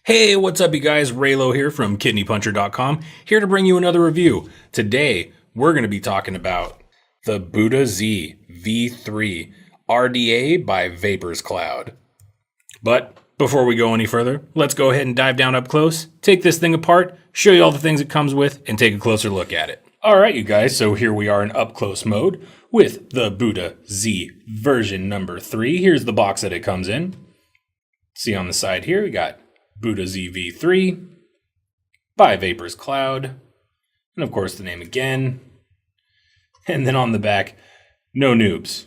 Hey, what's up, you guys? Raylo here from KidneyPuncher.com, here to bring you another review. Today, we're going to be talking about the Buddha Z V3 RDA by Vaperz Cloud. But before we go any further, let's go ahead and dive down up close, take this thing apart, show you all the things it comes with, and take a closer look at it. All right, you guys, so here we are in up close mode with the Buddha Z version number 3. Here's the box that it comes in. See on the side here, we got Buddha Z V3 by Vaperz Cloud, and of course the name again. And then on the back, no noobs.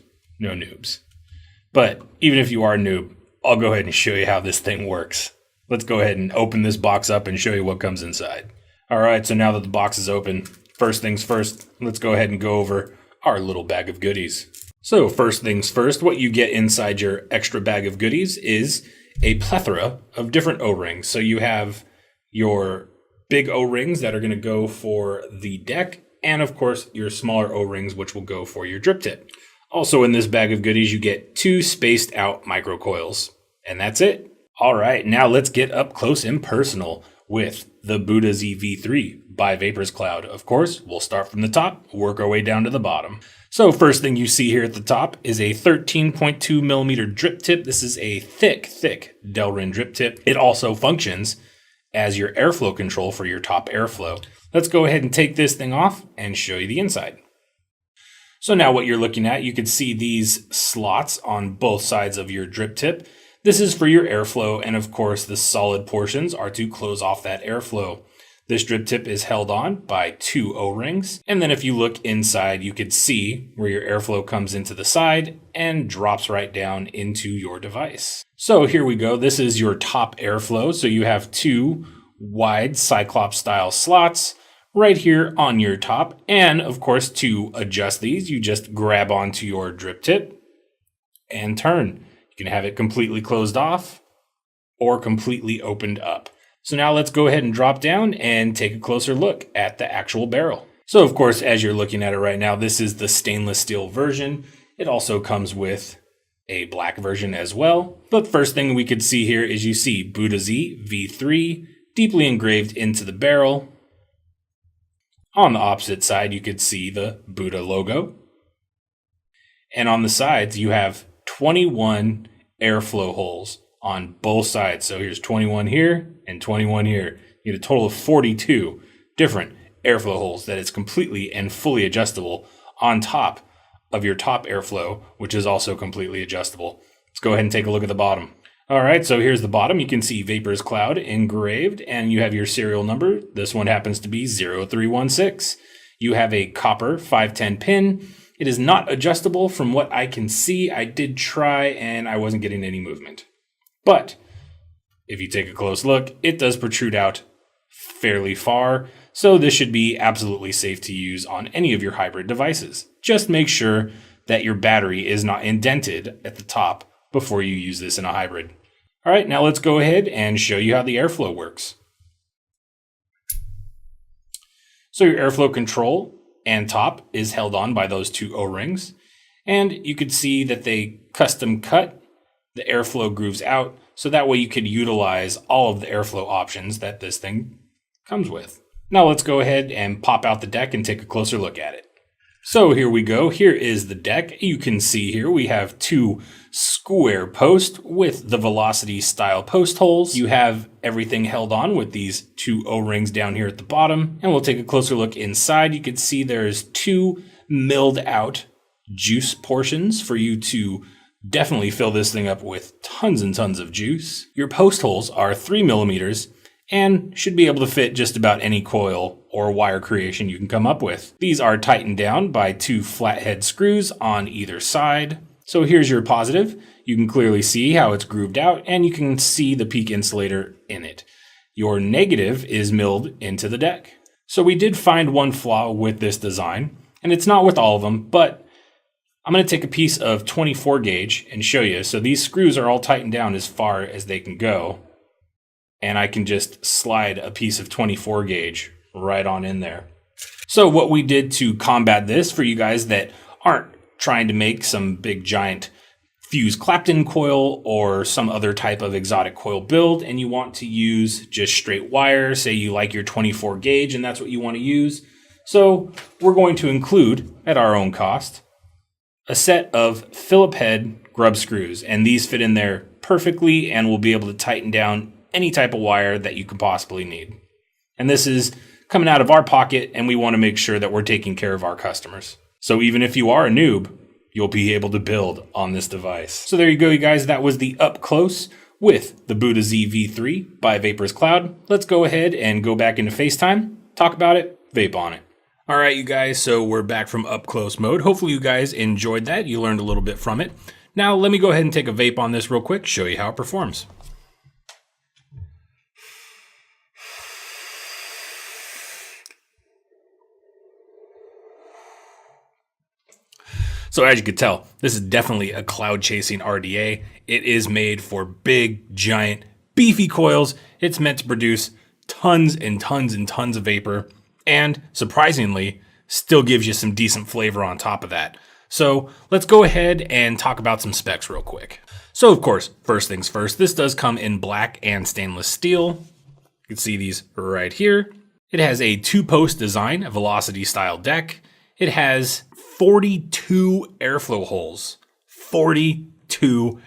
But even if you are a noob, I'll go ahead and show you how this thing works. Let's go ahead and open this box up and show you what comes inside. All right, so now that the box is open, first things first, let's go ahead and go over our little bag of goodies. So first things first, what you get inside your extra bag of goodies is a plethora of different O-rings. So you have your big O-rings that are going to go for the deck, and of course your smaller O-rings which will go for your drip tip. Also in this bag of goodies you get 2 spaced out micro coils, and that's it. All right, now let's get up close and personal with the Buddha Z V3 by Vaperz Cloud. Of course, we'll start from the top, work our way down to the bottom. So first thing you see here at the top is a 13.2 millimeter drip tip. This is a thick delrin drip tip. It also functions as your airflow control for your top airflow. Let's go ahead and take this thing off and show you the inside. So now what you're looking at, you can see these slots on both sides of your drip tip. This is for your airflow, and of course the solid portions are to close off that airflow. This drip tip is held on by 2 O-rings, and then if you look inside, you could see where your airflow comes into the side and drops right down into your device. So here we go. This is your top airflow. So you have 2 wide Cyclops style slots right here on your top. And of course, to adjust these, you just grab onto your drip tip and turn. You can have it completely closed off or completely opened up. So now let's go ahead and drop down and take a closer look at the actual barrel. So of course, as you're looking at it right now, this is the stainless steel version. It also comes with a black version as well. But first thing we could see here is you see Buddha Z V3 deeply engraved into the barrel. On the opposite side, you could see the Buddha logo. And on the sides, you have 21 airflow holes on both sides. So here's 21 here and 21 here. You get a total of 42 different airflow holes that is completely and fully adjustable on top of your top airflow, which is also completely adjustable. Let's go ahead and take a look at the bottom. All right, so here's the bottom. You can see Vaperz Cloud engraved, and you have your serial number. This one happens to be 0316. You have a copper 510 pin. It is not adjustable from what I can see. I did try and I wasn't getting any movement. But if you take a close look, it does protrude out fairly far, so this should be absolutely safe to use on any of your hybrid devices. Just make sure that your battery is not indented at the top before you use this in a hybrid. All right, now let's go ahead and show you how the airflow works. So your airflow control and top is held on by those 2 O-rings, and you could see that they custom cut the airflow grooves out, so that way you could utilize all of the airflow options that this thing comes with. Now let's go ahead and pop out the deck and take a closer look at it. So here we go. Here is the deck. You can see here we have 2 square posts with the velocity style post holes. You have everything held on with these 2 O-rings down here at the bottom. And we'll take a closer look inside. You can see there's 2 milled out juice portions for you to definitely fill this thing up with tons and tons of juice. Your post holes are 3 millimeters and should be able to fit just about any coil or wire creation you can come up with. These are tightened down by 2 flathead screws on either side. So here's your positive. You can clearly see how it's grooved out, and you can see the peak insulator in it. Your negative is milled into the deck. So we did find one flaw with this design, and it's not with all of them, but I'm going to take a piece of 24 gauge and show you. So these screws are all tightened down as far as they can go. And I can just slide a piece of 24 gauge right on in there. So what we did to combat this, for you guys that aren't trying to make some big giant fuse Clapton coil or some other type of exotic coil build, and you want to use just straight wire, say you like your 24 gauge and that's what you want to use. So we're going to include, at our own cost, a set of Phillip head grub screws, and these fit in there perfectly and will be able to tighten down any type of wire that you could possibly need. And this is coming out of our pocket, and we want to make sure that we're taking care of our customers. So even if you are a noob, you'll be able to build on this device. So there you go, you guys. That was the up close with the Buda Z V3 by Vaperz Cloud. Let's go ahead and go back into FaceTime, talk about it, vape on it. All right, you guys, so we're back from up close mode. Hopefully you guys enjoyed that. You learned a little bit from it. Now let me go ahead and take a vape on this real quick, show you how it performs. So as you could tell, this is definitely a cloud chasing RDA. It is made for big, giant, beefy coils. It's meant to produce tons and tons and tons of vapor, and surprisingly, still gives you some decent flavor on top of that. So let's go ahead and talk about some specs real quick. So of course, first things first, this does come in black and stainless steel. You can see these right here. It has a 2-post design, a velocity style deck. It has 42 airflow holes, 42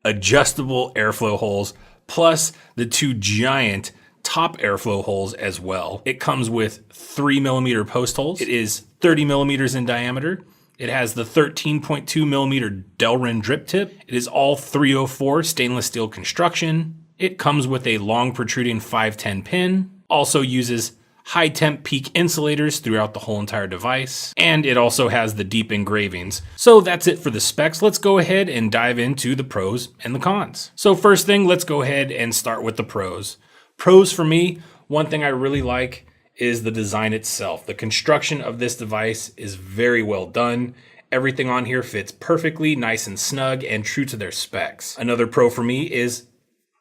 adjustable airflow holes, plus the 2 giant top airflow holes as well. It comes with 3mm post holes. It is 30mm in diameter. It has the 13.2mm delrin drip tip. It is all 304 stainless steel construction. It comes with a long protruding 510 pin. Also uses high temp peak insulators throughout the whole entire device, and it also has the deep engravings. So that's it for the specs. Let's go ahead and dive into the pros and the cons. So first thing, let's go ahead and start with the pros. Pros for me, one thing I really like is the design itself. The construction of this device is very well done. Everything on here fits perfectly, nice and snug, and true to their specs. Another pro for me is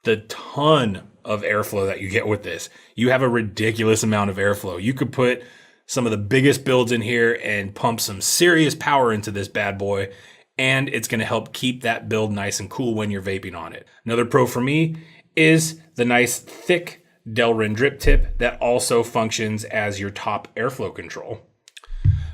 the ton of airflow that you get with this. You have a ridiculous amount of airflow. You could put some of the biggest builds in here and pump some serious power into this bad boy, and it's going to help keep that build nice and cool when you're vaping on it. Another pro for me is the nice thick delrin drip tip that also functions as your top airflow control.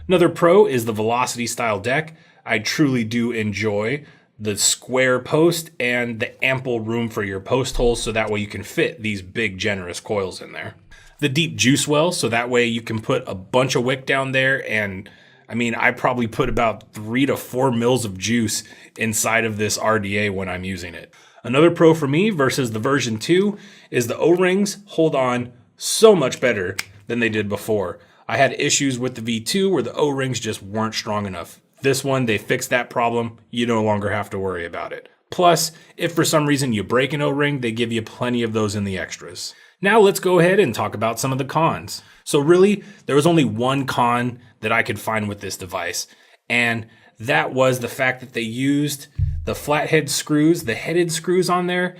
Another pro is the velocity style deck. I truly do enjoy the square post and the ample room for your post holes, so that way you can fit these big generous coils in there. The deep juice well, so that way you can put a bunch of wick down there, and I mean, I probably put about 3 to 4 mils of juice inside of this RDA when I'm using it. Another pro for me versus the version 2 is the O-rings hold on so much better than they did before. I had issues with the V2 where the O-rings just weren't strong enough. This one, they fixed that problem. You no longer have to worry about it. Plus, if for some reason you break an O-ring, they give you plenty of those in the extras. Now let's go ahead and talk about some of the cons. So really, there was only one con that I could find with this device, and that was the fact that they used the flathead screws, the headed screws on there.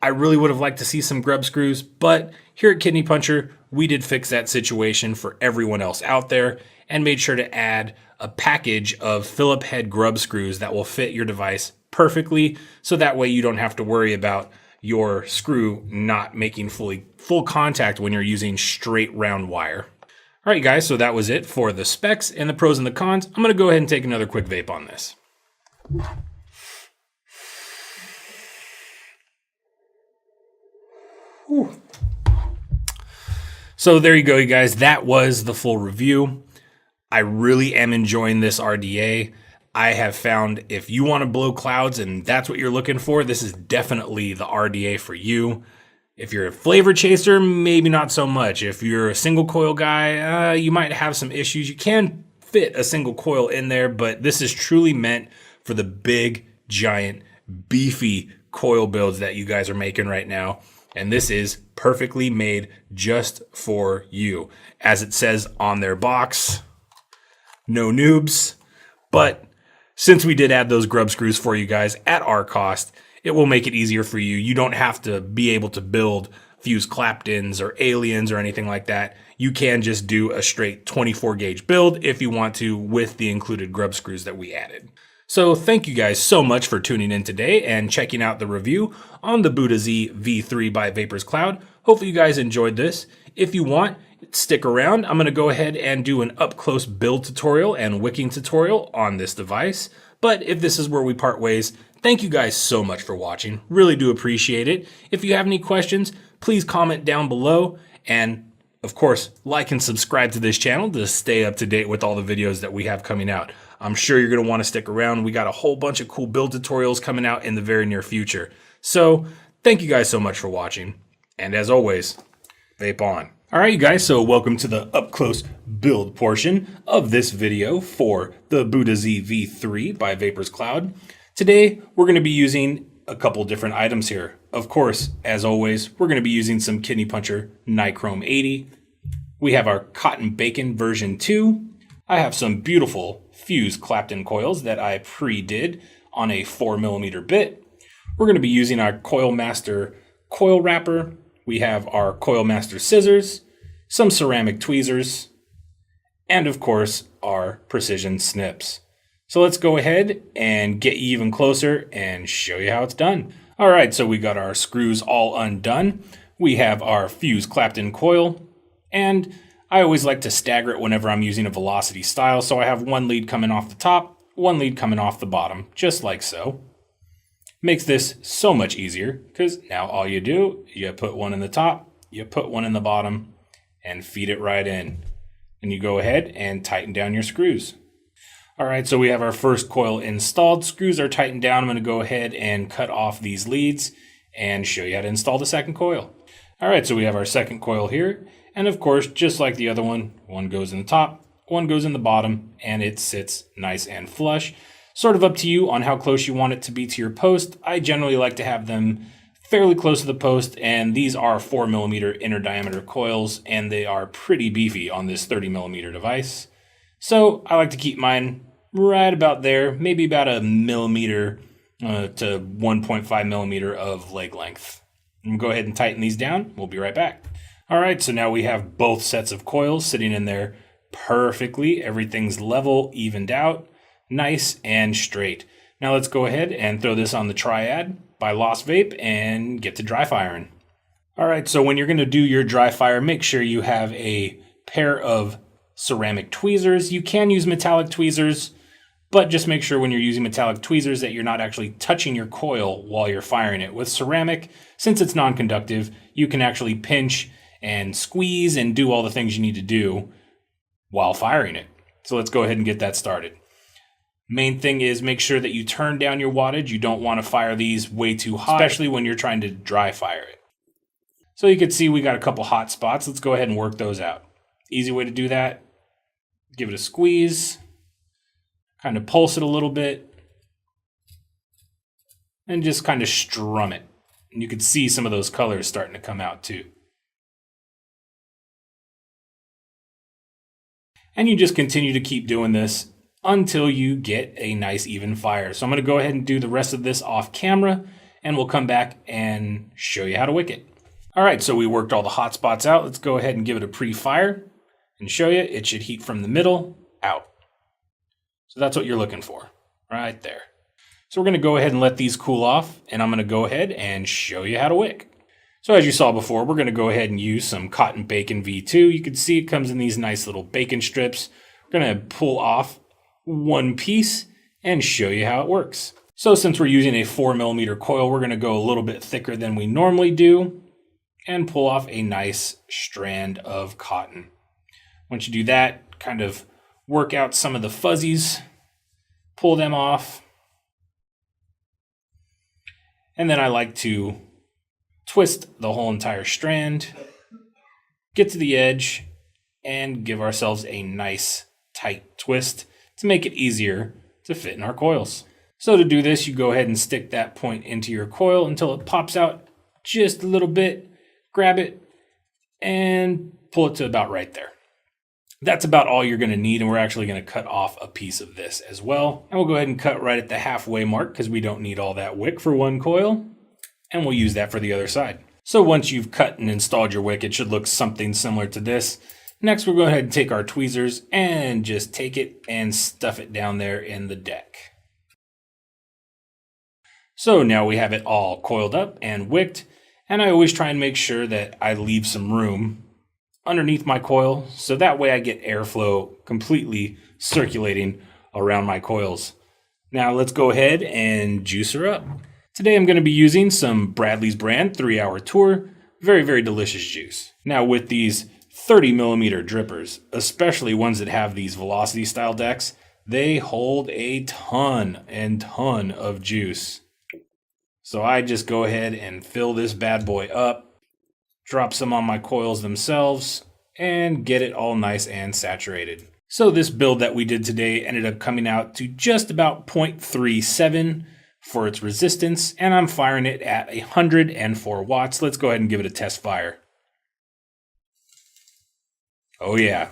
I really would have liked to see some grub screws, but here at Kidney Puncher, we did fix that situation for everyone else out there and made sure to add a package of Phillip head grub screws that will fit your device perfectly, so that way you don't have to worry about your screw not making full contact when you're using straight round wire. All right, guys, so that was it for the specs and the pros and the cons. I'm going to go ahead and take another quick vape on this. Whew. So there you go, you guys. That was the full review. I really am enjoying this RDA. I have found if you want to blow clouds and that's what you're looking for, this is definitely the RDA for you. If you're a flavor chaser, maybe not so much. If you're a single coil guy, you might have some issues. You can fit a single coil in there, but this is truly meant for the big, giant, beefy coil builds that you guys are making right now. And this is perfectly made just for you. As it says on their box, no noobs. But since we did add those grub screws for you guys at our cost, it will make it easier for you. You don't have to be able to build fuse Claptons or aliens or anything like that. You can just do a straight 24 gauge build if you want to with the included grub screws that we added. So thank you guys so much for tuning in today and checking out the review on the Buda Z V3 by Vaperz Cloud. Hopefully you guys enjoyed this. If you want, stick around. I'm going to go ahead and do an up-close build tutorial and wicking tutorial on this device. But if this is where we part ways, thank you guys so much for watching. Really do appreciate it. If you have any questions, please comment down below. And of course, like and subscribe to this channel to stay up to date with all the videos that we have coming out. I'm sure you're going to want to stick around. We got a whole bunch of cool build tutorials coming out in the very near future. So thank you guys so much for watching. And as always, vape on. All right, you guys, so welcome to the up-close build portion of this video for the Buda Z V3 by Vaperz Cloud. Today, we're going to be using a couple different items here. Of course, as always, we're going to be using some Kidney Puncher Nichrome 80. We have our Cotton Bacon version 2. I have some beautiful fused clapped-in coils that I pre-did on a 4mm bit. We're going to be using our Coil Master coil wrapper. We have our Coil Master scissors, some ceramic tweezers, and of course, our precision snips. So let's go ahead and get you even closer and show you how it's done. All right, so we got our screws all undone. We have our fused clapped-in coil, and I always like to stagger it whenever I'm using a velocity style, so I have one lead coming off the top, one lead coming off the bottom, just like so. Makes this so much easier, because now all you do, you put one in the top, you put one in the bottom, and feed it right in. And you go ahead and tighten down your screws. All right, so we have our first coil installed. Screws are tightened down. I'm going to go ahead and cut off these leads and show you how to install the second coil. All right, so we have our second coil here. And of course, just like the other one goes in the top, one goes in the bottom, and it sits nice and flush. Sort of up to you on how close you want it to be to your post. I generally like to have them fairly close to the post, and these are 4mm inner diameter coils, and they are pretty beefy on this 30mm device. So I like to keep mine right about there, maybe about a millimeter to 1.5mm of leg length. I'm gonna go ahead and tighten these down. We'll be right back. All right, so now we have both sets of coils sitting in there perfectly. Everything's level, evened out, nice and straight. Now let's go ahead and throw this on the Triad by Lost Vape and get to dry firing. All right, so when you're gonna do your dry fire, make sure you have a pair of ceramic tweezers. You can use metallic tweezers, but just make sure when you're using metallic tweezers that you're not actually touching your coil while you're firing it. With ceramic, since it's non-conductive, you can actually pinch and squeeze and do all the things you need to do while firing it. So let's go ahead and get that started. Main thing is make sure that you turn down your wattage. You don't want to fire these way too hot, especially when you're trying to dry fire it. So you can see we got a couple hot spots. Let's go ahead and work those out. Easy way to do that, give it a squeeze, kind of pulse it a little bit, and just kind of strum it. And you can see some of those colors starting to come out too. And you just continue to keep doing this until you get a nice even fire. So I'm going to go ahead and do the rest of this off camera, and we'll come back and show you how to wick it. All right, so we worked all the hot spots out. Let's go ahead and give it a pre-fire and show you. It should heat from the middle out. So that's what you're looking for right there. So we're going to go ahead and let these cool off, and I'm going to go ahead and show you how to wick. So as you saw before, we're going to go ahead and use some Cotton Bacon V2. You can see it comes in these nice little bacon strips. We're going to pull off one piece and show you how it works. So since we're using a 4mm coil, we're going to go a little bit thicker than we normally do and pull off a nice strand of cotton. Once you do that, kind of work out some of the fuzzies, pull them off. And then I like to twist the whole entire strand, get to the edge, and give ourselves a nice tight twist to make it easier to fit in our coils. So to do this, you go ahead and stick that point into your coil until it pops out just a little bit, grab it, and pull it to about right there. That's about all you're going to need, and we're actually going to cut off a piece of this as well. And we'll go ahead and cut right at the halfway mark because we don't need all that wick for one coil, and we'll use that for the other side. So once you've cut and installed your wick, it should look something similar to this. Next, we'll go ahead and take our tweezers and just take it and stuff it down there in the deck. So now we have it all coiled up and wicked, and I always try and make sure that I leave some room underneath my coil, so that way I get airflow completely circulating around my coils. Now let's go ahead and juice her up. Today I'm going to be using some Bradley's brand 3-hour tour. Very, very delicious juice. Now with these 30mm drippers, especially ones that have these velocity style decks, they hold a ton of juice. So I just go ahead and fill this bad boy up, drop some on my coils themselves, and get it all nice and saturated. So this build that we did today ended up coming out to just about 0.37 for its resistance, and I'm firing it at 104 watts. Let's go ahead and give it a test fire. Oh yeah,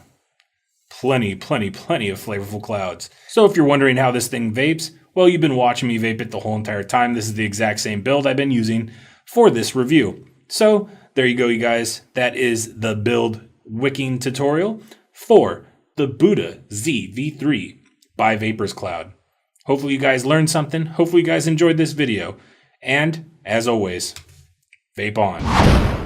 plenty of flavorful clouds. So if you're wondering how this thing vapes, well, you've been watching me vape it the whole entire time. This is the exact same build I've been using for this review. So there you go, you guys. That is the build wicking tutorial for the Buddha Z V3 by Vaperz Cloud. Hopefully you guys learned something. Hopefully you guys enjoyed this video. And as always, vape on.